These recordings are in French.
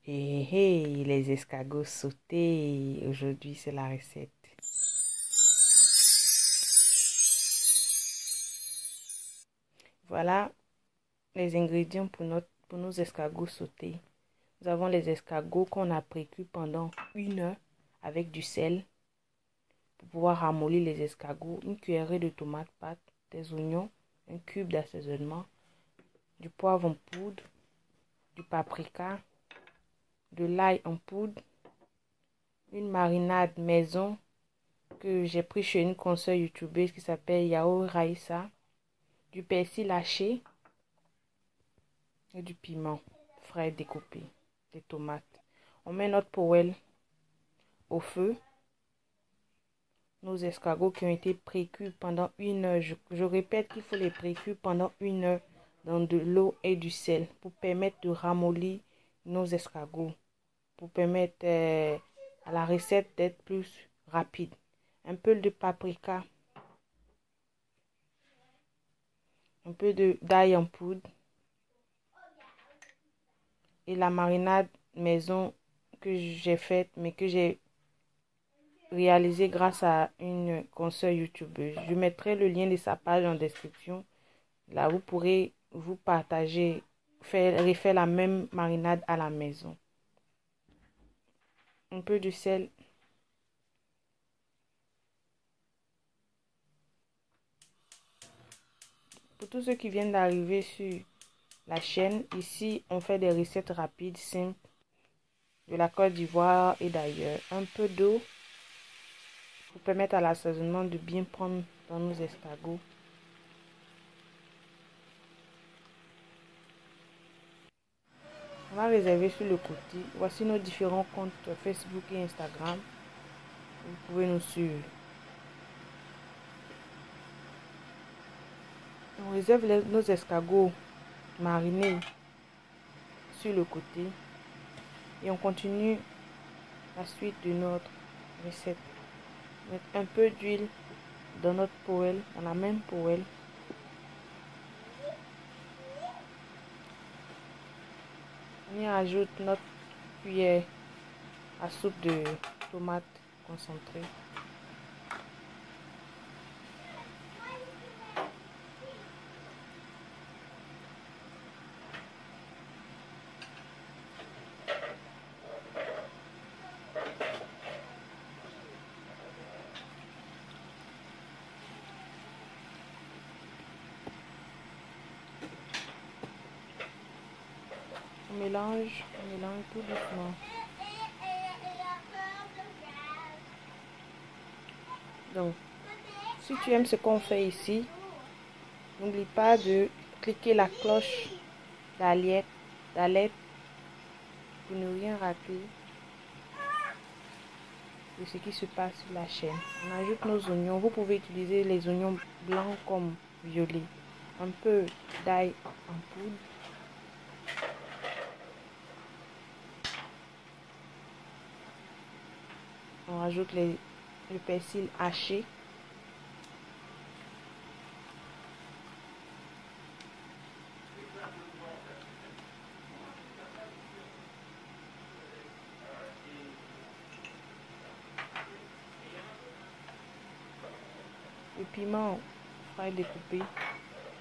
Et les escargots sautés. Aujourd'hui, c'est la recette. Voilà les ingrédients pour nos escargots sautés. Nous avons les escargots qu'on a précuits pendant 1 heure avec du sel pour pouvoir ramollir les escargots, une cuillerée de tomate pâte, des oignons, un cube d'assaisonnement, du poivre en poudre, du paprika, de l'ail en poudre, une marinade maison que j'ai pris chez une consoeur youtubeuse qui s'appelle Yao Raissa, du persil haché et du piment frais découpé, des tomates. On met notre poêle au feu. Nos escargots qui ont été précuits pendant 1 heure. Je répète qu'il faut les précuire pendant 1 heure dans de l'eau et du sel pour permettre de ramollir nos escargots, pour permettre à la recette d'être plus rapide. Un peu de paprika, un peu d'ail en poudre et la marinade maison que j'ai faite mais que j'ai réalisée grâce à une consoeur youtubeuse. Je mettrai le lien de sa page en description. Là, vous pourrez vous partager, refaire la même marinade à la maison. Un peu de sel. Pour tous ceux qui viennent d'arriver sur la chaîne, ici, on fait des recettes rapides, simples, de la Côte d'Ivoire et d'ailleurs. Un peu d'eau pour permettre à l'assaisonnement de bien prendre dans nos escargots. On va réserver sur le côté. Voici nos différents comptes Facebook et Instagram. Vous pouvez nous suivre. On réserve nos escargots marinés sur le côté. Et on continue la suite de notre recette. Mettre un peu d'huile dans notre poêle, dans la même poêle. On y ajoute notre cuillère à soupe de tomates concentrée. On mélange tout doucement. Donc, si tu aimes ce qu'on fait ici, n'oublie pas de cliquer la cloche d'alerte pour ne rien rater de ce qui se passe sur la chaîne. On ajoute nos oignons. Vous pouvez utiliser les oignons blancs comme violets. Un peu d'ail en poudre. On rajoute le persil haché. Le piment frais découpé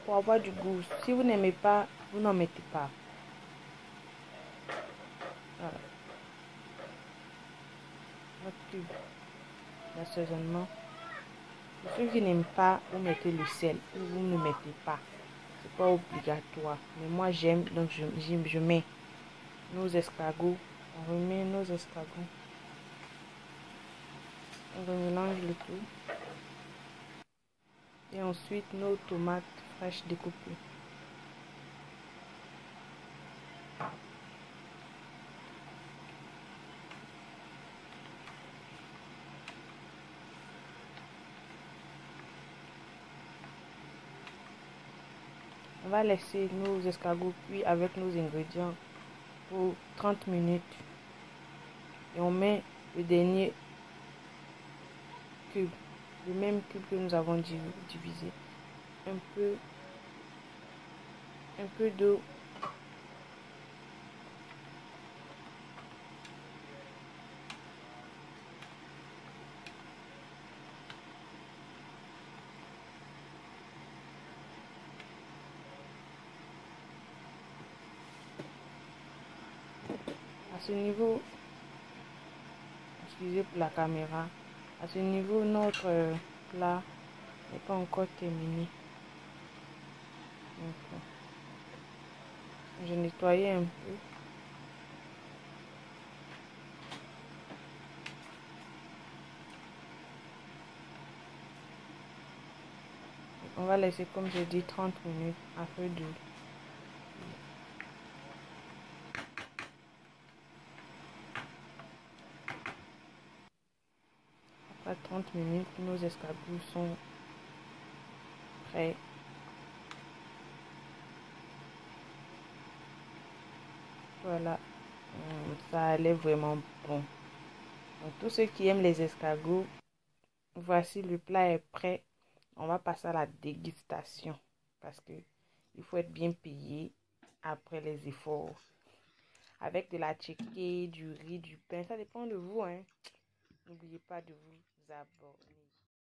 pour avoir du goût. Si vous n'aimez pas, vous n'en mettez pas. Voilà. Votre cube d'assaisonnement. Pour ceux qui n'aiment pas, vous mettez le sel ou vous ne mettez pas. C'est pas obligatoire. Mais moi j'aime, donc je mets nos escargots. On remet nos escargots. On remélange le tout. Et ensuite nos tomates fraîches découpées. On va laisser nos escargots cuits avec nos ingrédients pour 30 minutes. Et on met le dernier cube, le même cube que nous avons divisé. Un peu d'eau. À ce niveau, excusez pour la caméra, à ce niveau, notre plat n'est pas encore terminé. Donc, je nettoyais un peu. On va laisser, comme j'ai dit, 30 minutes à feu doux. Après 30 minutes, nos escargots sont prêts. Voilà, ça allait vraiment bon. Donc, tous ceux qui aiment les escargots, voici le plat est prêt. On va passer à la dégustation parce que il faut être bien payé après les efforts. Avec de la tchéké, du riz, du pain, ça dépend de vous, hein. N'oubliez pas de vous abonner.